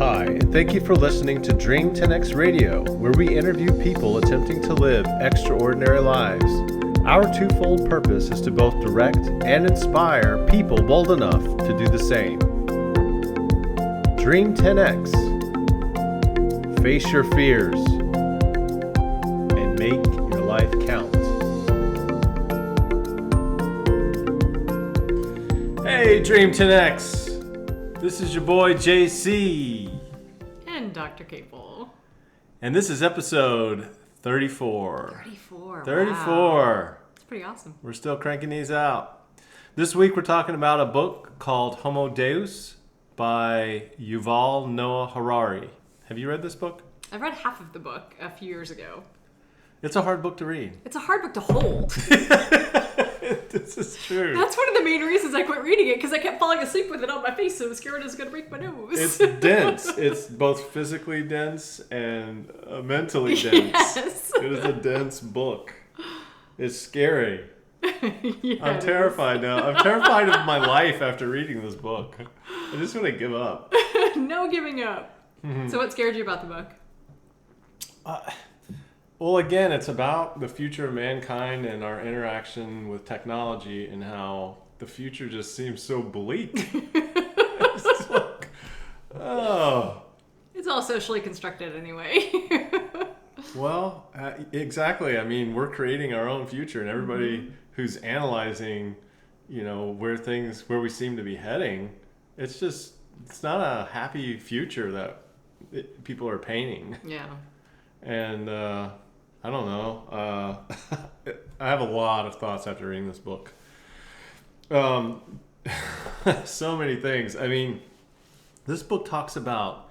Hi, and thank you for listening to Dream 10X Radio, where we interview people attempting to live extraordinary lives. Our twofold purpose is to both direct and inspire people bold enough to do the same. Dream 10X. Face your fears and make your life count. Hey, Dream 10X. This is your boy JC. And Dr. Capel. And this is episode 34. 34. 34. Wow. It's pretty awesome. We're still cranking these out. This week we're talking about a book called Homo Deus by Yuval Noah Harari. Have you read this book? I've read half of the book a few years ago. It's a hard book to read. It's a hard book to hold. This is true. That's one of the main reasons I quit reading it, because I kept falling asleep with it on my face, so I was scared it was going to break my nose. It's dense. It's both physically dense and mentally dense. Yes. It is a dense book. It's scary. Yes. I'm terrified now. I'm terrified of my life after reading this book. I just want to give up. No giving up. Mm-hmm. So what scared you about the book? Well, again, it's about the future of mankind and our interaction with technology and how the future just seems so bleak. It's like, oh. It's all socially constructed anyway. Well, exactly. I mean, we're creating our own future, and everybody who's analyzing, where we seem to be heading, it's not a happy future that people are painting. Yeah. And I don't know. I have a lot of thoughts after reading this book. So many things. I mean, this book talks about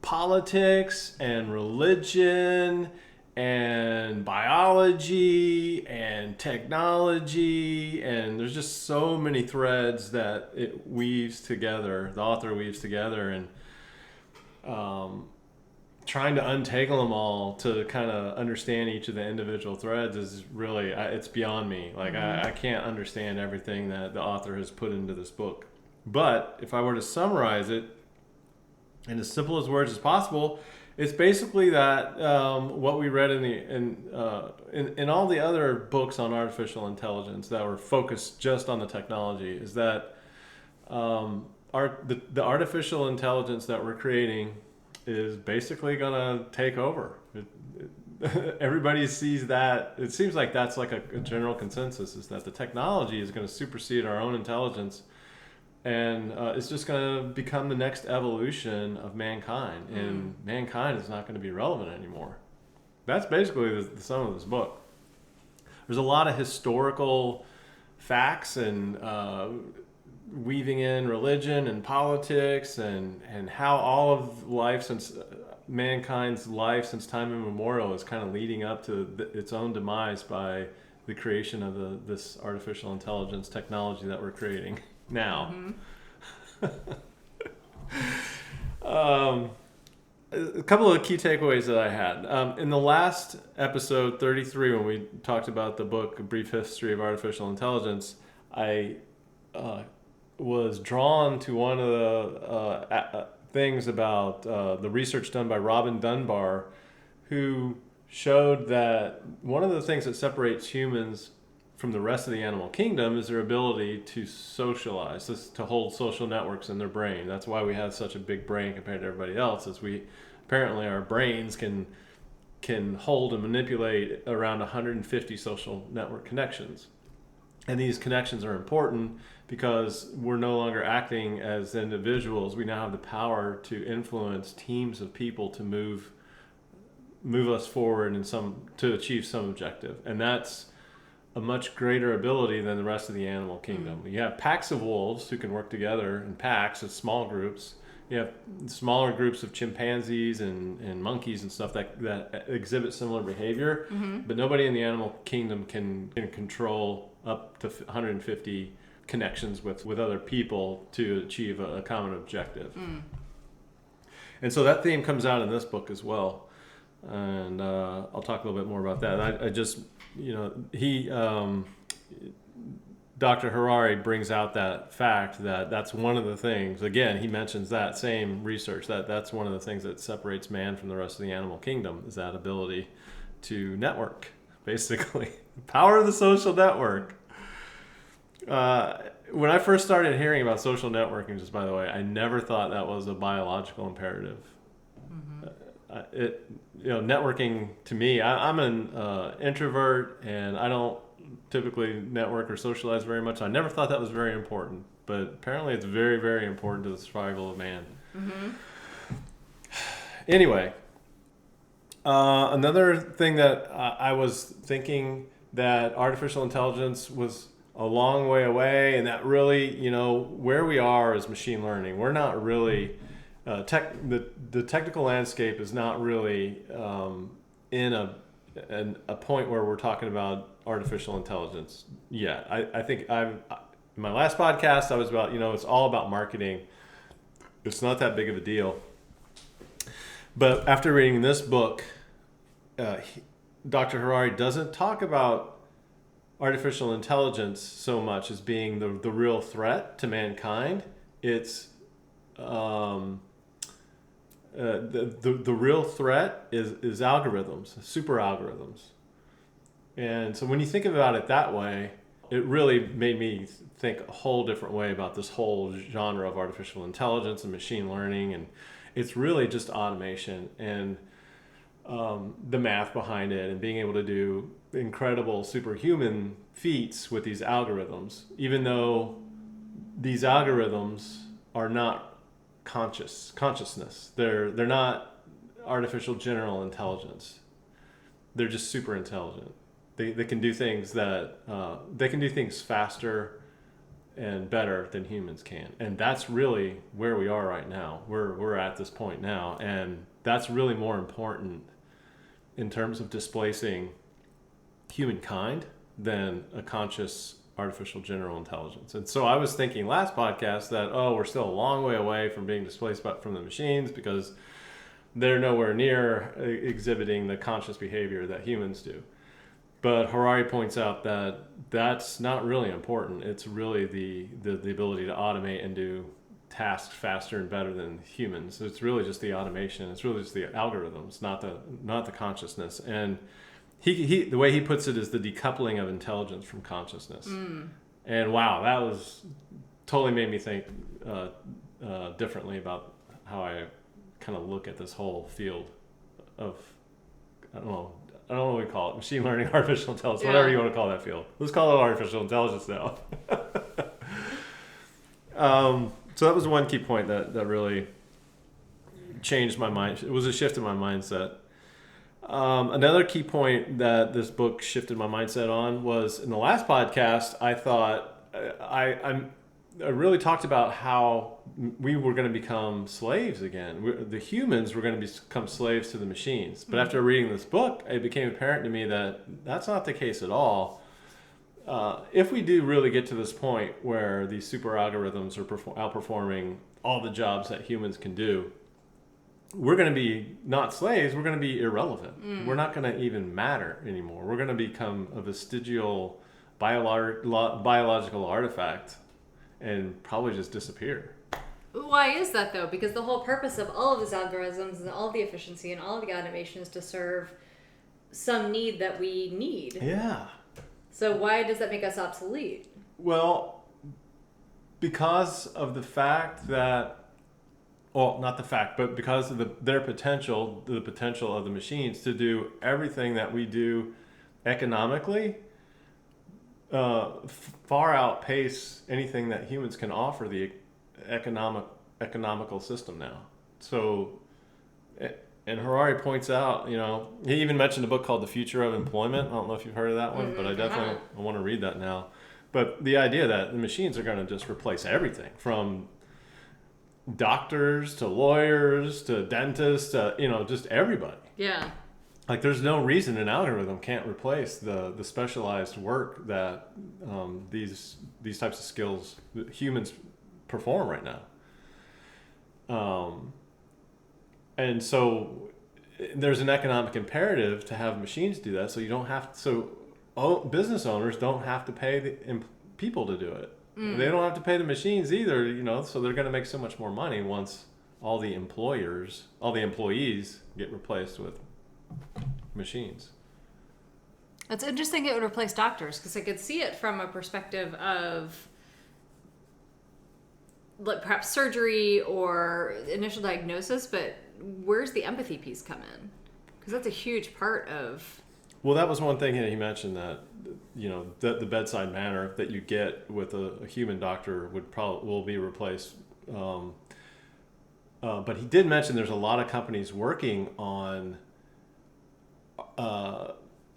politics and religion and biology and technology, and there's just so many threads that it weaves together. The author weaves together, and trying to untangle them all to kind of understand each of the individual threads is really, it's beyond me. Like, I can't understand everything that the author has put into this book. But if I were to summarize it in as simple as words as possible, it's basically that what we read in all the other books on artificial intelligence that were focused just on the technology is that the artificial intelligence that we're creating is basically going to take over. Everybody sees that. It seems like that's like a general consensus, is that the technology is going to supersede our own intelligence, and it's just going to become the next evolution of mankind, and mankind is not going to be relevant anymore. That's basically the sum of this book. There's a lot of historical facts and weaving in religion and politics and how all of life, since mankind's life since time immemorial, is kind of leading up to its own demise by the creation of this artificial intelligence technology that we're creating now. A couple of key takeaways that I had. In the last episode 33, when we talked about the book A Brief History of Artificial Intelligence, I was drawn to one of the things about the research done by Robin Dunbar, who showed that one of the things that separates humans from the rest of the animal kingdom is their ability to socialize, to hold social networks in their brain. That's why we have such a big brain compared to everybody else, is apparently our brains can hold and manipulate around 150 social network connections. And these connections are important because we're no longer acting as individuals. We now have the power to influence teams of people to move us forward to achieve some objective. And that's a much greater ability than the rest of the animal kingdom. You have packs of wolves who can work together in packs as small groups. You have smaller groups of chimpanzees and monkeys and stuff that exhibit similar behavior, but nobody in the animal kingdom can control up to 150 connections with other people to achieve a common objective. And so that theme comes out in this book as well. And I'll talk a little bit more about that. I just, Dr. Harari brings out that fact that that's one of the things. Again, he mentions that same research that's one of the things that separates man from the rest of the animal kingdom is that ability to network, basically, the power of the social network. When I first started hearing about social networking, just by the way, I never thought that was a biological imperative. Networking to me, I'm an introvert and I don't typically network or socialize very much. I never thought that was very important, but apparently it's very, very important to the survival of man. Anyway, another thing that I was thinking that artificial intelligence was a long way away, and that really, where we are is machine learning. We're not really the technical landscape is not really in a point where we're talking about artificial intelligence yet. I think in my last podcast I was about, it's all about marketing. It's not that big of a deal. But after reading this book, Dr. Harari doesn't talk about artificial intelligence so much as being the real threat to mankind. It's the real threat is algorithms, super algorithms. And so when you think about it that way, it really made me think a whole different way about this whole genre of artificial intelligence and machine learning. And it's really just automation and the math behind it and being able to do incredible superhuman feats with these algorithms, even though these algorithms are not consciousness. They're not artificial general intelligence. They're just super intelligent. They can do things they can do things faster and better than humans can. And that's really where we are right now. We're at this point now, and that's really more important in terms of displacing humankind than a conscious artificial general intelligence. And so I was thinking last podcast that, we're still a long way away from being displaced from the machines because they're nowhere near exhibiting the conscious behavior that humans do. But Harari points out that that's not really important. It's really the ability to automate and do tasks faster and better than humans. It's really just the automation. It's really just the algorithms, not the consciousness. And he the way he puts it is the decoupling of intelligence from consciousness. And wow, that was totally made me think differently about how I kind of look at this whole field of, I don't know what we call it, machine learning, artificial intelligence, whatever you want to call that field. Let's call it artificial intelligence now. So that was one key point that really changed my mind. It was a shift in my mindset. Another key point that this book shifted my mindset on was in the last podcast, I thought I really talked about how we were going to become slaves again. The humans were going to become slaves to the machines. But after reading this book, it became apparent to me that that's not the case at all. If we do really get to this point where these super algorithms are outperforming all the jobs that humans can do, we're going to be not slaves, we're going to be irrelevant. We're not going to even matter anymore. We're going to become a vestigial biological artifact and probably just disappear. Why is that though? Because the whole purpose of all of these algorithms and all of the efficiency and all of the automation is to serve some need that we need. Yeah. So why does that make us obsolete? Well, because of the fact that, well, not the fact, but because of their potential, the potential of the machines to do everything that we do economically, far outpace anything that humans can offer the economical system now. So, and Harari points out, he even mentioned a book called The Future of Employment. I don't know if you've heard of that one, but I want to read that now. But the idea that the machines are going to just replace everything from doctors to lawyers to dentists to, just everybody. Yeah. Like there's no reason an algorithm can't replace the specialized work that these types of skills that humans perform right now. And so there's an economic imperative to have machines do that, so you don't have to, business owners don't have to pay people to do it. They don't have to pay the machines either, so they're going to make so much more money once all the employees get replaced with machines. It's interesting it would replace doctors, because I could see it from a perspective of perhaps surgery or initial diagnosis, but where's the empathy piece come in? Because that's a huge part of... Well, that was one thing that he mentioned, that the bedside manner that you get with a human doctor will be replaced. But he did mention there's a lot of companies working on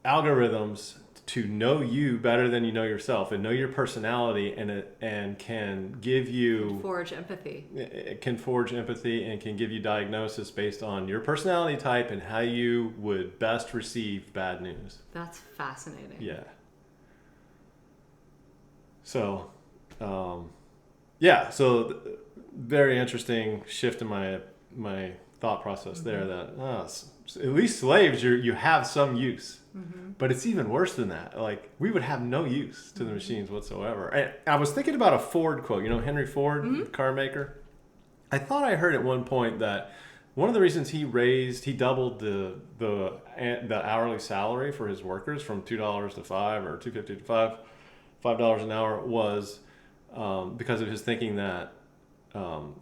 algorithms to know you better than you know yourself, and know your personality, and can give you forge empathy. It can forge empathy and can give you diagnosis based on your personality type and how you would best receive bad news. That's fascinating. Yeah. So, so very interesting shift in my thought process there. That at least slaves, you have some use. But it's even worse than that. Like, we would have no use to the machines whatsoever. I was thinking about a Ford quote. Henry Ford, car maker. I thought I heard at one point that one of the reasons he doubled the hourly salary for his workers from $2 to $5 or $2.50 to $5 an hour was because of his thinking that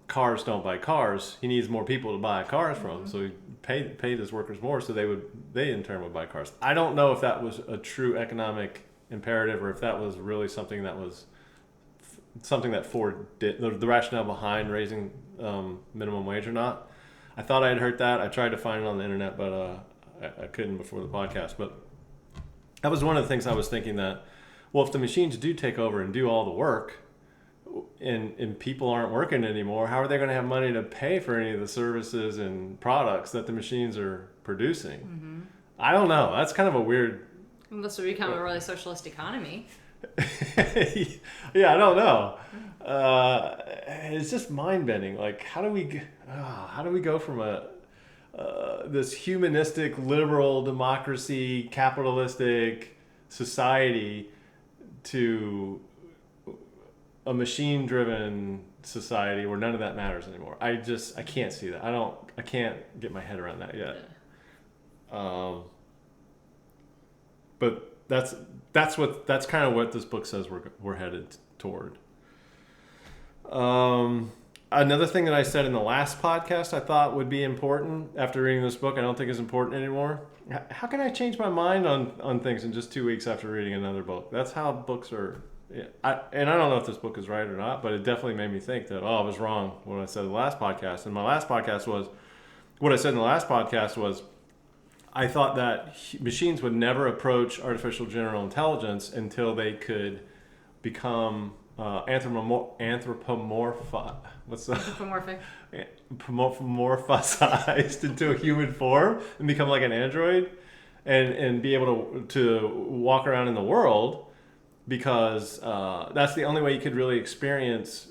cars don't buy cars. He needs more people to buy cars from, so he paid his workers more, so they in turn would buy cars. I don't know if that was a true economic imperative, or if that was really something that Ford did, the rationale behind raising minimum wage or not. I thought I had heard that. I tried to find it on the internet, but I couldn't before the podcast. But that was one of the things I was thinking, that, well, if the machines do take over and do all the work, and people aren't working anymore, how are they going to have money to pay for any of the services and products that the machines are producing? I don't know. That's kind of a weird... Unless we become a really socialist economy. Yeah, I don't know. It's just mind-bending. Like, how do we go from this humanistic, liberal, democracy, capitalistic society to a machine-driven society where none of that matters anymore? I can't see that. I can't get my head around that yet. But that's kind of what this book says we're headed toward. Another thing that I said in the last podcast I thought would be important after reading this book, I don't think is important anymore. How can I change my mind on things in just 2 weeks after reading another book? That's how books are. I don't know if this book is right or not, but it definitely made me think that, I was wrong when I said in the last podcast. And my last podcast was, what I said in the last podcast was, I thought that machines would never approach artificial general intelligence until they could become anthropomorphized into a human form and become like an android, and be able to walk around in the world, because that's the only way you could really experience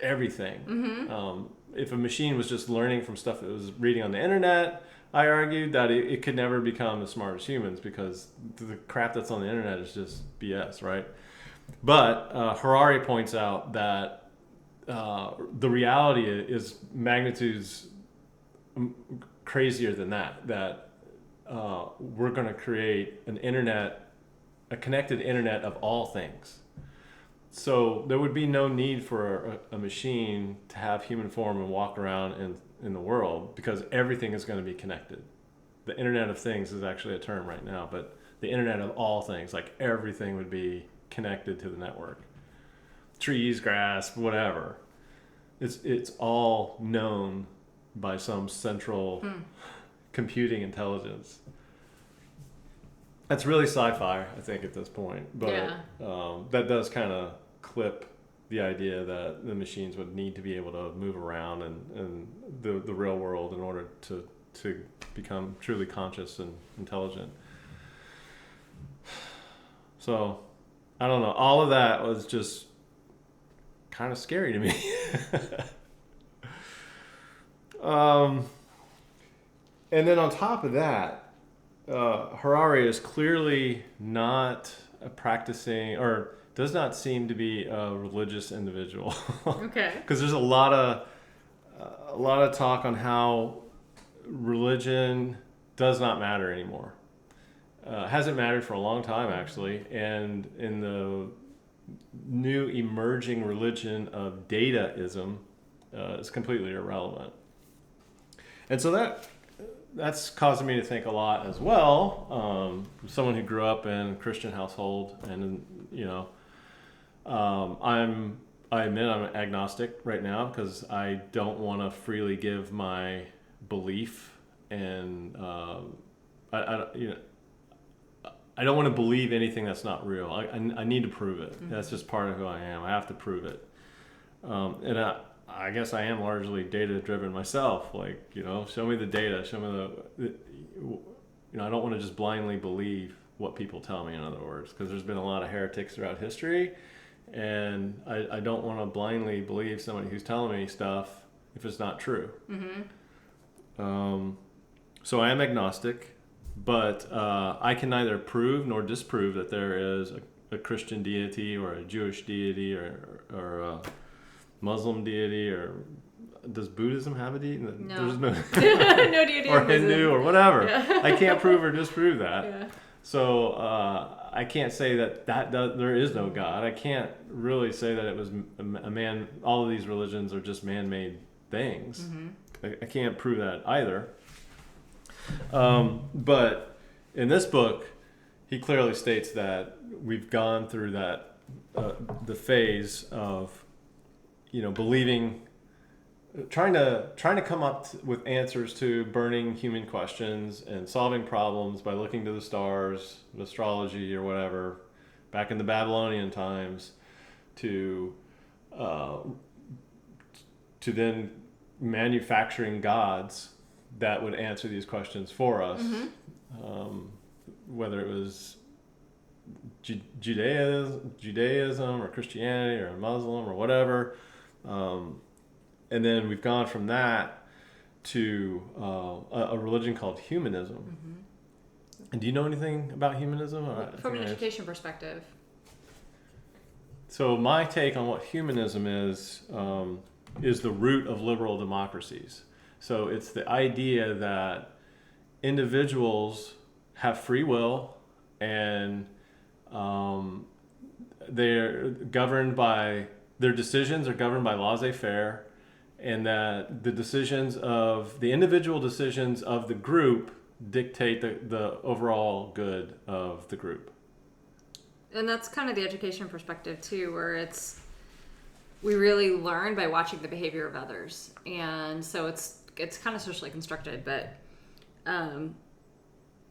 everything. If a machine was just learning from stuff that it was reading on the internet, I argued that it could never become as smart as humans, because the crap that's on the internet is just BS, right? But Harari points out that the reality is magnitudes crazier than that. That we're going to create a connected internet of all things. So there would be no need for a machine to have human form and walk around in the world, because everything is going to be connected. The Internet of Things is actually a term right now, but the Internet of all things, like everything would be connected to the network. Trees, grass, whatever. It's all known by some central computing intelligence. That's really sci-fi, I think, at this point. But that does kind of clip the idea that the machines would need to be able to move around in the real world in order to become truly conscious and intelligent. So, I don't know. All of that was just kind of scary to me. And then on top of that, Harari is clearly not practicing, or does not seem to be a religious individual. Okay. Because there's a lot of talk on how religion does not matter anymore. Hasn't mattered for a long time, actually, and in the new emerging religion of dataism, is completely irrelevant. And so that's causing me to think a lot as well. Someone who grew up in a Christian household, and I admit I'm agnostic right now because I don't want to freely give my belief, and I don't want to believe anything that's not real. I need to prove it. Mm-hmm. That's just part of who I am. I have to prove it. And I guess I am largely data driven myself. Like, show me the data. Show me I don't want to just blindly believe what people tell me, in other words, because there's been a lot of heretics throughout history. And I don't want to blindly believe somebody who's telling me stuff if it's not true. Mm-hmm. So I am agnostic. But I can neither prove nor disprove that there is a Christian deity or a Jewish deity or a Muslim deity, or does Buddhism have a deity? No. There's no, no deity. Or Hindu or whatever. Yeah. I can't prove or disprove that. Yeah. So I can't say that there is no God. I can't really say that it was a man. All of these religions are just man-made things. Mm-hmm. I can't prove that either. But in this book, he clearly states that we've gone through that the phase of believing, trying to come up with answers to burning human questions and solving problems by looking to the stars, astrology or whatever, back in the Babylonian times, to then manufacturing gods that would answer these questions for us. Mm-hmm. Whether it was Judaism or Christianity or Muslim or whatever. And then we've gone from that to a religion called humanism. Mm-hmm. And do you know anything about humanism? From an education perspective. So my take on what humanism is the root of liberal democracies. So it's the idea that individuals have free will, and they're governed by, their decisions are governed by laissez-faire, and that the individual decisions of the group dictate the overall good of the group. And that's kind of the education perspective too, where we really learn by watching the behavior of others. And so it's kind of socially constructed, but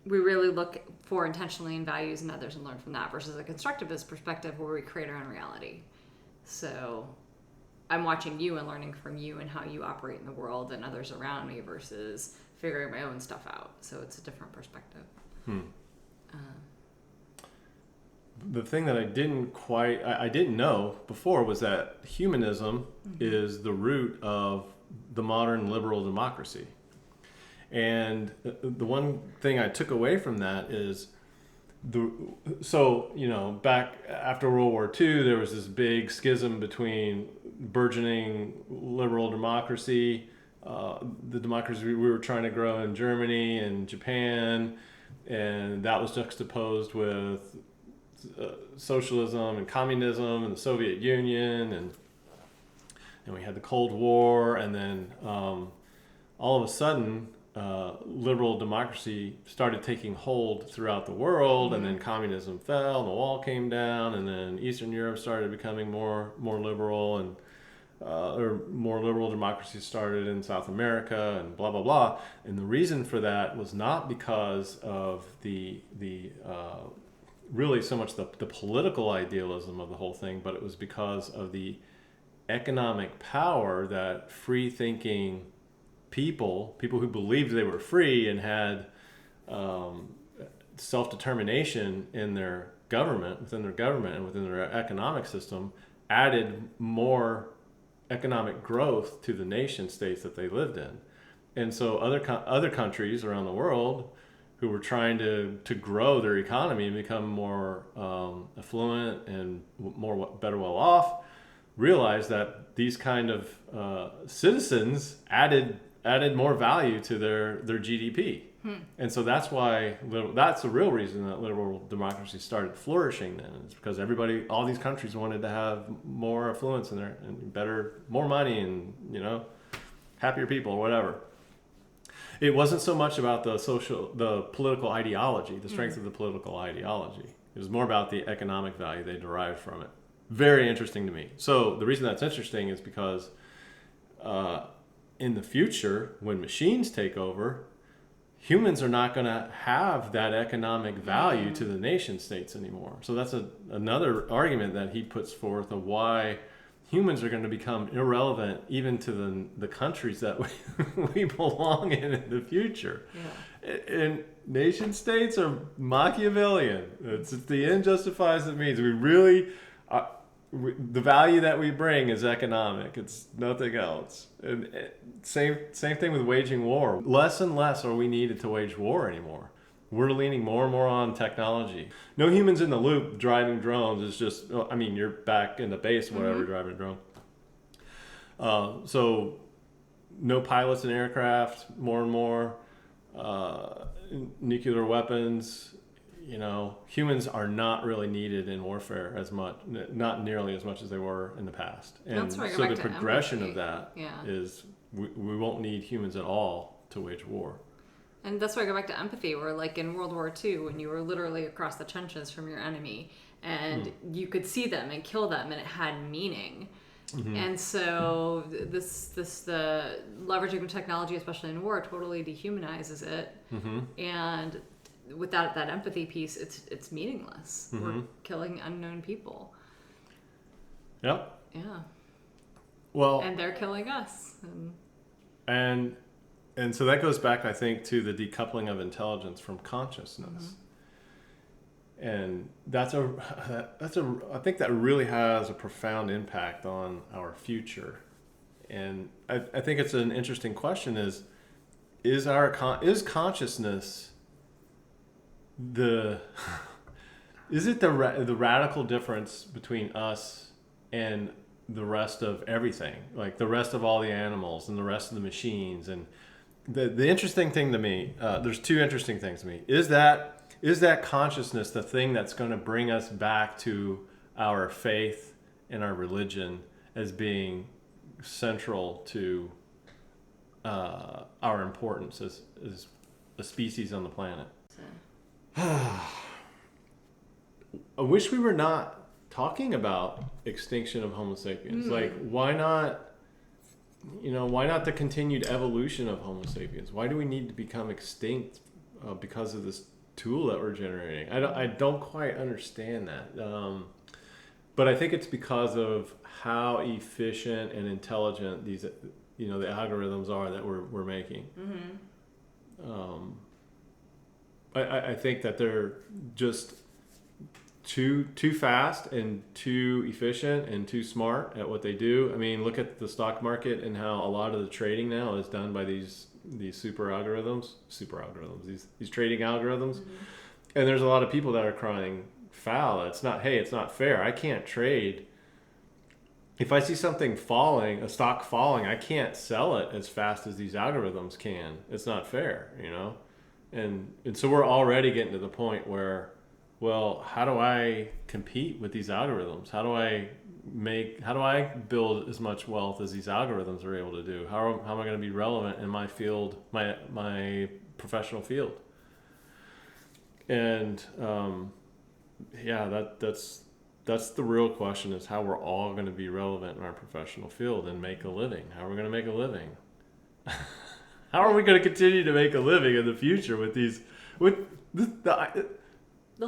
we really look for intentionally in values in others and learn from that, versus a constructivist perspective where we create our own reality. So I'm watching you and learning from you and how you operate in the world and others around me, versus figuring my own stuff out. So it's a different perspective. The thing that I didn't know before was that humanism mm-hmm. is the root of the modern liberal democracy. And the one thing I took away from that is back after World War II, there was this big schism between burgeoning liberal democracy, the democracy we were trying to grow in Germany and Japan, and that was juxtaposed with socialism and communism and the Soviet Union, and we had the Cold War, and then all of a sudden liberal democracy started taking hold throughout the world, mm-hmm. and then communism fell and the wall came down, and then Eastern Europe started becoming more liberal, and or more liberal democracies started in South America, and blah blah blah. And the reason for that was not because of the really so much the political idealism of the whole thing, but it was because of the economic power that free-thinking people who believed they were free and had self-determination in their government, within and within their economic system, added more economic growth to the nation states that they lived in. And so other countries around the world who were trying to grow their economy and become more affluent and better well off, realized that these kind of citizens added more value to their GDP. And so that's why that's the real reason that liberal democracy started flourishing then. It's because all these countries wanted to have more affluence in there and more money and, happier people or whatever. It wasn't so much about the political ideology, the strength of the political ideology. It was more about the economic value they derived from it. Very interesting to me. So the reason that's interesting is because in the future, when machines take over, humans are not going to have that economic value to the nation states anymore. So that's another argument that he puts forth of why humans are going to become irrelevant even to the countries that we belong in the future. Yeah. And nation states are Machiavellian. It's the end justifies the means. We really... the value that we bring is economic. It's nothing else. And same thing with waging war. Less and less are we needed to wage war anymore. We're leaning more and more on technology. No humans in the loop driving drones is just, you're back in the base or whatever driving a drone. So no pilots in aircraft, more and more. Nuclear weapons. Humans are not really needed in warfare as much, not nearly as much as they were in the past. And so the progression of that is we won't need humans at all to wage war. And that's why I go back to empathy, where like in World War II, when you were literally across the trenches from your enemy and you could see them and kill them and it had meaning. Mm-hmm. And so the leveraging of technology, especially in war, totally dehumanizes it. Mm-hmm. And without that empathy piece, it's meaningless. Mm-hmm. We're killing unknown people. Yep. Yeah. Well, and they're killing us. And so that goes back, I think, to the decoupling of intelligence from consciousness. Mm-hmm. And I think that really has a profound impact on our future. And I think it's an interesting question: is consciousness is it the radical difference between us and the rest of everything, like the rest of all the animals and the rest of the machines? And the interesting thing to me, there's two interesting things to me. Is that consciousness the thing that's going to bring us back to our faith and our religion as being central to our importance as a species on the planet? I wish we were not talking about extinction of Homo sapiens. Like, why not the continued evolution of Homo sapiens? Why do we need to become extinct because of this tool that we're generating? I don't quite understand that. But I think it's because of how efficient and intelligent these, the algorithms are that we're making. Mm-hmm. I think that they're just too fast and too efficient and too smart at what they do. I mean, look at the stock market and how a lot of the trading now is done by these super algorithms, these trading algorithms. Mm-hmm. And there's a lot of people that are crying foul. It's not fair. I can't trade. If I see something falling, a stock falling, I can't sell it as fast as these algorithms can. It's not fair, And so we're already getting to the point where, well, how do I compete with these algorithms? How do I build as much wealth as these algorithms are able to do? How am I going to be relevant in my field, my professional field? And that's the real question, is how we're all going to be relevant in our professional field and make a living. How are we going to make a living? How are we going to continue to make a living in the future with the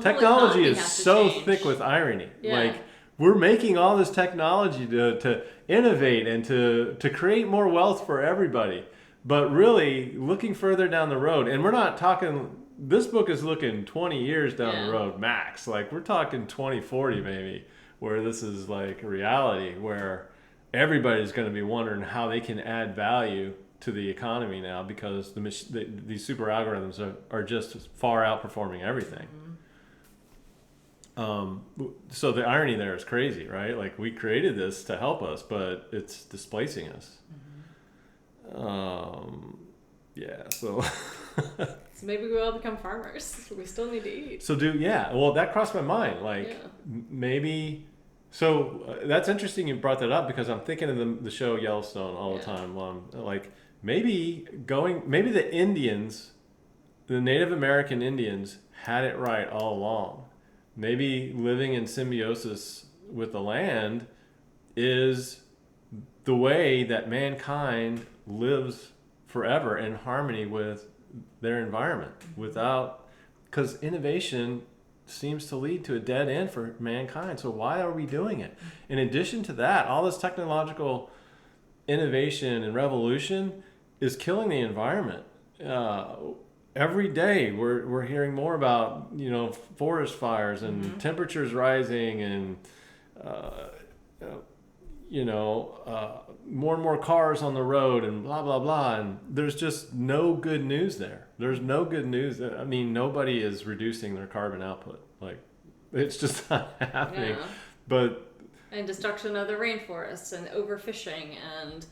technology is so thick with irony. Yeah. Like, we're making all this technology to innovate and to create more wealth for everybody. But really, looking further down the road, and we're not talking, this book is looking 20 years down the road max. Like, we're talking 2040 maybe, where this is like reality, where everybody's going to be wondering how they can add value to the economy now because these super algorithms are just far outperforming everything. So the irony there is crazy, right? Like we created this to help us, but it's displacing us. Yeah, so So maybe we all become farmers. We still need to eat. so well, that crossed my mind. Like maybe. So that's interesting you brought that up because I'm thinking of the show Yellowstone all the time. Like maybe the Indians, the Native American Indians had it right all along. Maybe living in symbiosis with the land is the way that mankind lives forever in harmony with their environment because innovation seems to lead to a dead end for mankind. So why are we doing it? In addition to that, all this technological innovation and revolution is killing the environment. Every day we're hearing more about forest fires and temperatures rising and more and more cars on the road and blah blah blah, and there's just no good news there. There's no good news. I mean, nobody is reducing their carbon output. Like it's just not happening. And destruction of the rainforests and overfishing and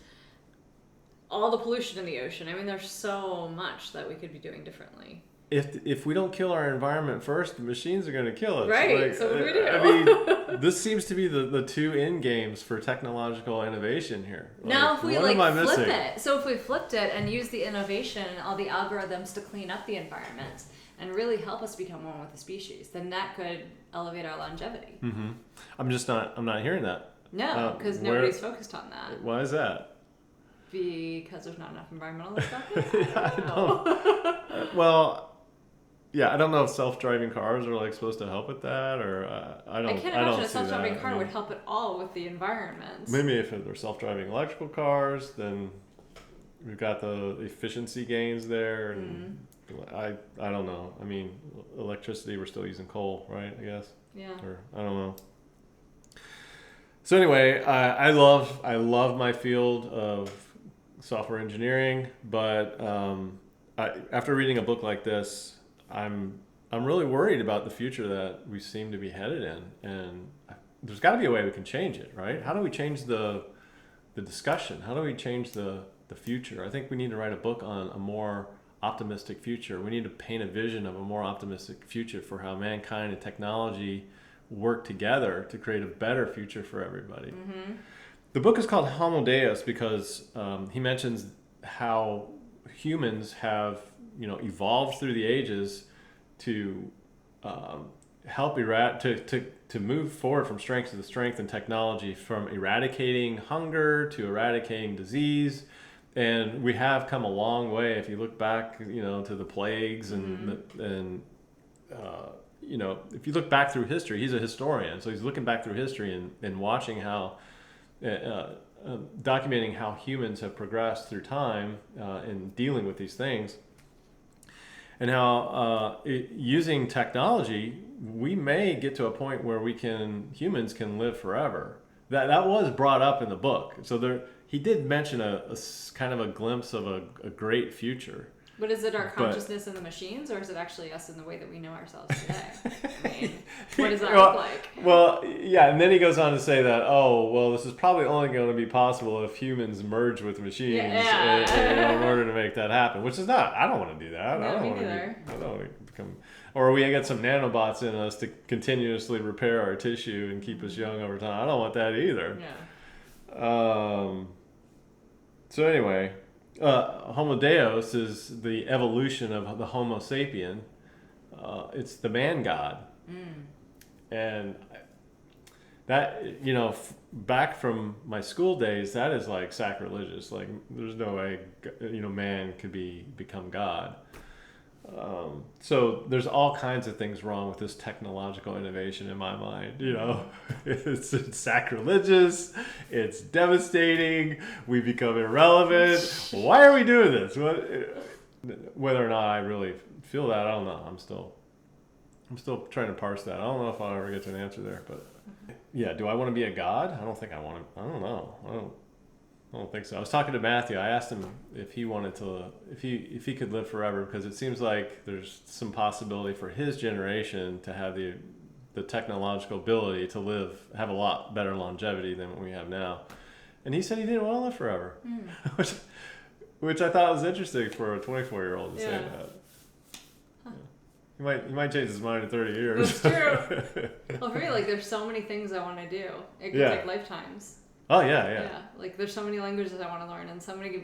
all the pollution in the ocean. I mean, there's so much that we could be doing differently. If we don't kill our environment first, the machines are going to kill us. Right. So what do we do? I mean, this seems to be the two end games for technological innovation here. Now, if we flip it, so if we flipped it and used the innovation and all the algorithms to clean up the environment and really help us become one with the species, then that could elevate our longevity. Mm-hmm. I'm not hearing that. No, because nobody's focused on that. Why is that? Because there's not enough environmental stuff. I don't. Well. Yeah, I don't know if self-driving cars are supposed to help with that, or I can't imagine a self-driving car would help at all with the environment. Maybe if they're self-driving electrical cars, then we've got the efficiency gains there, and I don't know. I mean, electricity, we're still using coal, right? I guess. Yeah. Or I don't know. So anyway, I love my field of software engineering, but after reading a book like this, I'm really worried about the future that we seem to be headed in, and there's got to be a way we can change it, right? How do we change the discussion? How do we change the future? I think we need to write a book on a more optimistic future. We need to paint a vision of a more optimistic future for how mankind and technology work together to create a better future for everybody. Mm-hmm. The book is called Homo Deus because he mentions how humans have evolved through the ages to help to move forward from strength to strength in technology, from eradicating hunger to eradicating disease, and we have come a long way. If you look back, to the plagues and if you look back through history, he's a historian, so he's looking back through history and watching how. Documenting how humans have progressed through time in dealing with these things, and how using technology, we may get to a point where humans can live forever. That was brought up in the book. So he did mention a kind of a glimpse of a great future. But is it our consciousness in the machines, or is it actually us in the way that we know ourselves today? I mean, what does that look like? Well, yeah, and then he goes on to say that, this is probably only going to be possible if humans merge with machines in order to make that happen, which is not, I don't want to do that. No, I don't want to become, or we get some nanobots in us to continuously repair our tissue and keep us young over time. I don't want that either. Yeah. So anyway... Homo Deus is the evolution of the Homo sapien. It's the man god. And that, back from my school days, that is sacrilegious. There's no way, man could become God. So there's all kinds of things wrong with this technological innovation in my mind. It's sacrilegious, it's devastating, we become irrelevant. Why are we doing this? Whether or not I really feel that, I don't know. I'm still trying to parse that. I don't know if I'll ever get to an answer there, but yeah, do I want to be a god? I don't think I want to. I don't know. I don't think so. I was talking to Matthew. I asked him if he wanted to, if he could live forever, because it seems like there's some possibility for his generation to have the technological ability to have a lot better longevity than what we have now. And he said he didn't want to live forever, which I thought was interesting for a 24-year-old to say that. Huh. He might change his mind in 30 years. That's true. Well, for me, like, there's so many things I want to do. It could take lifetimes. Oh, yeah. Like, there's so many languages I want to learn and so many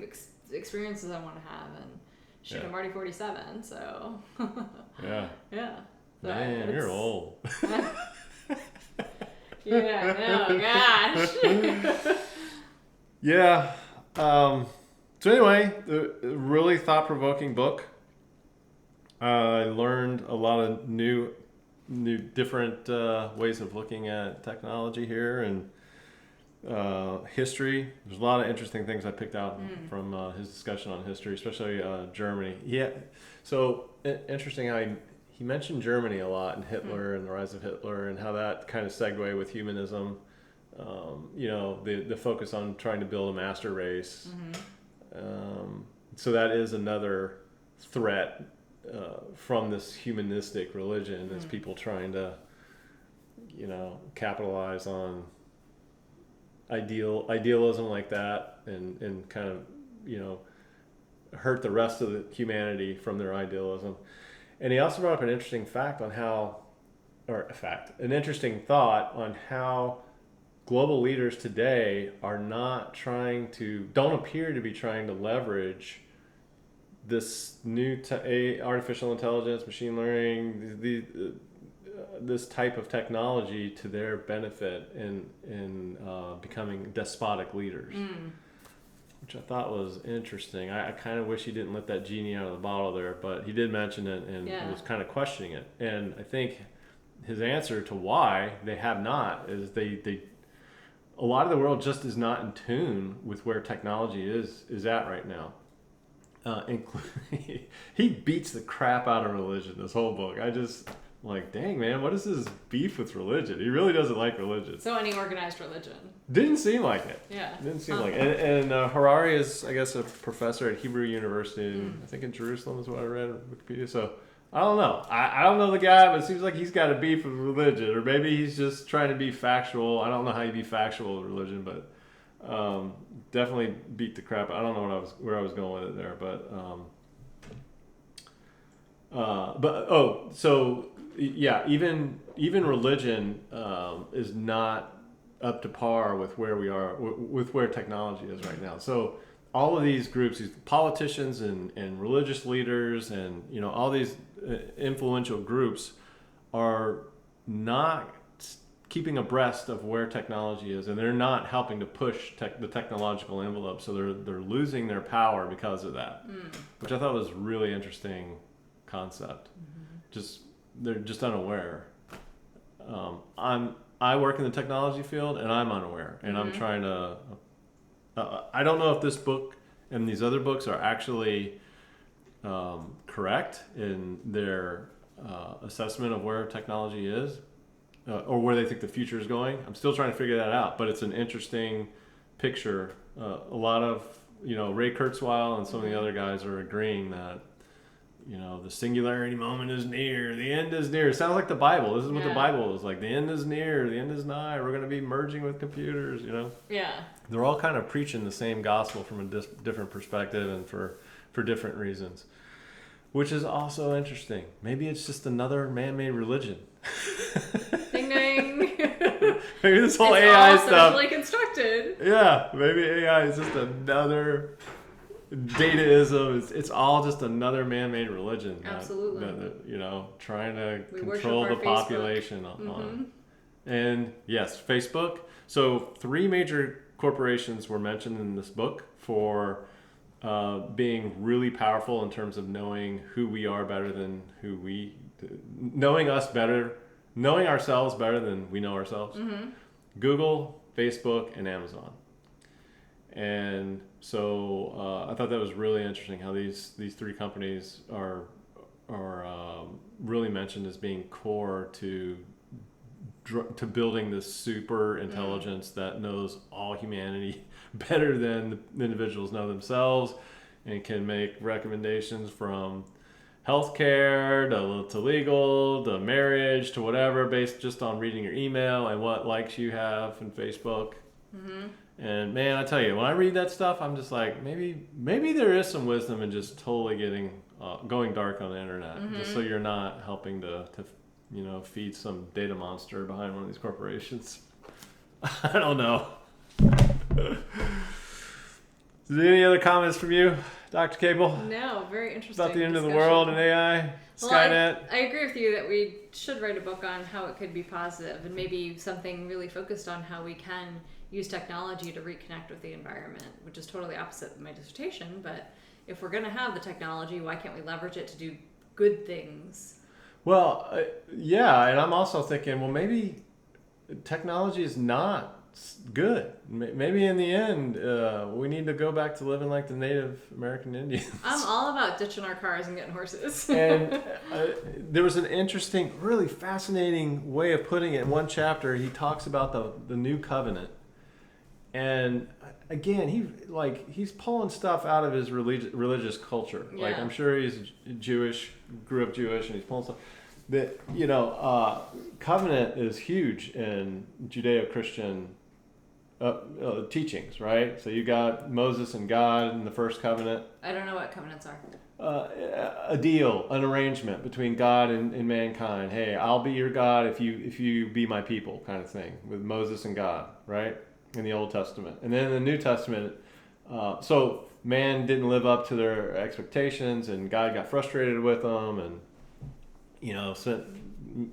experiences I want to have. And shit, I'm already 47, so. Yeah. Yeah. So Man, you're old. Yeah, no, gosh. Yeah. So anyway, a really thought-provoking book. I learned a lot of new different ways of looking at technology here and history. There's a lot of interesting things I picked out from his discussion on history, especially Germany. Yeah. So interesting how he mentioned Germany a lot and Hitler and the rise of Hitler and how that kind of segued with humanism. The focus on trying to build a master race. So that is another threat from this humanistic religion is people trying to, capitalize on idealism like that and kind of, hurt the rest of the humanity from their idealism. And he also brought up an interesting an interesting thought on how global leaders today don't appear to be trying to leverage this new artificial intelligence, machine learning, this type of technology to their benefit in becoming despotic leaders, which I thought was interesting. I kind of wish he didn't let that genie out of the bottle there, but he did mention it and was kind of questioning it. And I think his answer to why they have not is a lot of the world just is not in tune with where technology is at right now. He beats the crap out of religion this whole book. I'm like, dang man, what is his beef with religion? He really doesn't like religion. So any organized religion. Didn't seem like it. Yeah. Didn't seem like it. And Harari is, I guess, a professor at Hebrew University, I think in Jerusalem is what I read on Wikipedia. So I don't know. I don't know the guy, but it seems like he's got a beef with religion, or maybe he's just trying to be factual. I don't know how you be factual with religion, but definitely beat the crap. I don't know where I was going with it there, even religion is not up to par with where we are, with where technology is right now. So all of these groups, these politicians and religious leaders and all these influential groups are not keeping abreast of where technology is, and they're not helping to push the technological envelope. So they're losing their power because of that, which I thought was a really interesting concept. They're just unaware. I work in the technology field, and I'm unaware, and I'm trying to. I don't know if this book and these other books are actually correct in their assessment of where technology is, or where they think the future is going. I'm still trying to figure that out, but it's an interesting picture. A lot of Ray Kurzweil and some of the other guys are agreeing that the singularity moment is near, the end is near. It sounds like the Bible. This is what the Bible is like. The end is near, the end is nigh. We're going to be merging with computers. Yeah. They're all kind of preaching the same gospel from a different perspective and for different reasons, which is also interesting. Maybe it's just another man-made religion. Ding ding. Maybe this whole it's AI all stuff. socially constructed. Yeah, maybe AI is just another dataism. It's all just another man-made religion. Absolutely. Trying to We control the worship our population. And yes, Facebook. So 3 major corporations were mentioned in this book for being really powerful in terms of knowing who we are better than knowing ourselves better than we know ourselves. Google, Facebook, and Amazon. And so I thought that was really interesting how these 3 companies are really mentioned as being core to building this super intelligence that knows all humanity better than the individuals know themselves, and can make recommendations from healthcare to legal to marriage to whatever based just on reading your email and what likes you have in Facebook. And man, I tell you, when I read that stuff, I'm just like, maybe there is some wisdom in just totally going dark on the internet, just so you're not helping to feed some data monster behind one of these corporations. I don't know. Is there any other comments from you, Dr. Cable? No, very interesting. About the end of the discussion. world and AI, Skynet? I agree with you that we should write a book on how it could be positive, and maybe something really focused on how we can use technology to reconnect with the environment, which is totally opposite of my dissertation. But if we're going to have the technology, why can't we leverage it to do good things? Well, yeah, and I'm also thinking, well, maybe technology is not good. Maybe in the end, we need to go back to living like the Native American Indians. I'm all about ditching our cars and getting horses. And there was an interesting, really fascinating way of putting it. In one chapter, he talks about the new covenant. And again, he's pulling stuff out of his religious culture. Yeah. Like, I'm sure he's Jewish, grew up Jewish, and he's pulling stuff. That, covenant is huge in Judeo-Christian teachings, right? So you got Moses and God in the first covenant. I don't know what covenants are. A deal, an arrangement between God and mankind. Hey, I'll be your God if you be my people, kind of thing, with Moses and God, right? In the Old Testament. And then in the New Testament, so man didn't live up to their expectations, and God got frustrated with them, and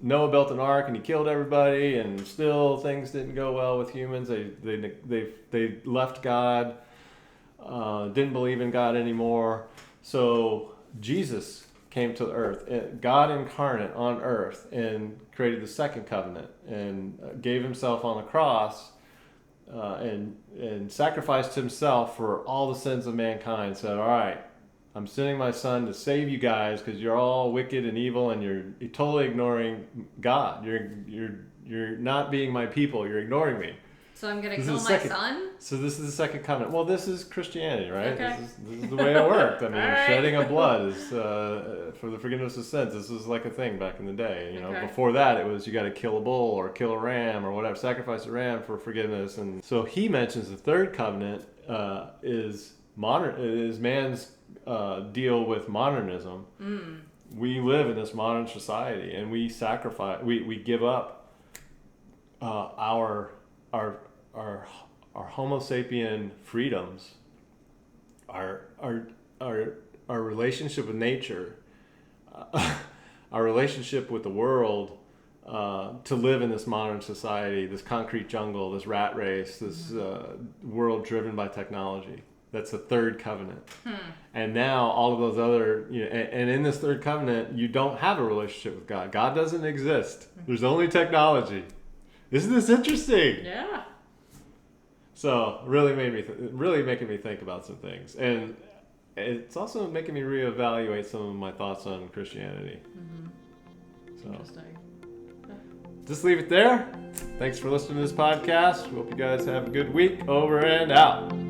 Noah built an ark and he killed everybody, and still things didn't go well with humans. They left God, didn't believe in God anymore. So Jesus came to the earth, God incarnate on earth, and created the second covenant, and gave himself on the cross, and sacrificed himself for all the sins of mankind. Said, all right, I'm sending my son to save you guys because you're all wicked and evil, and you're totally ignoring God. You're not being my people. You're ignoring me. So I'm going to kill my son? So this is the second covenant. Well, this is Christianity, right? Okay. This is the way it worked. I mean, right. Shedding of blood is for the forgiveness of sins. This was like a thing back in the day. Okay. Before that, it was you got to kill a bull or kill a ram or whatever, sacrifice a ram for forgiveness. And so he mentions the third covenant is man's deal with modernism. We live in this modern society, and we sacrifice. We give up our Homo sapien freedoms, our relationship with nature, our relationship with the world, to live in this modern society, this concrete jungle, this rat race, this world driven by technology. That's the third covenant. And now all of those other, and in this third covenant, you don't have a relationship with God. God doesn't exist. There's only technology. Isn't this interesting? Yeah. So really making me think about some things, and it's also making me reevaluate some of my thoughts on Christianity. So Interesting. just leave it there. Thanks for listening to this podcast. Hope you guys have a good week. Over and out.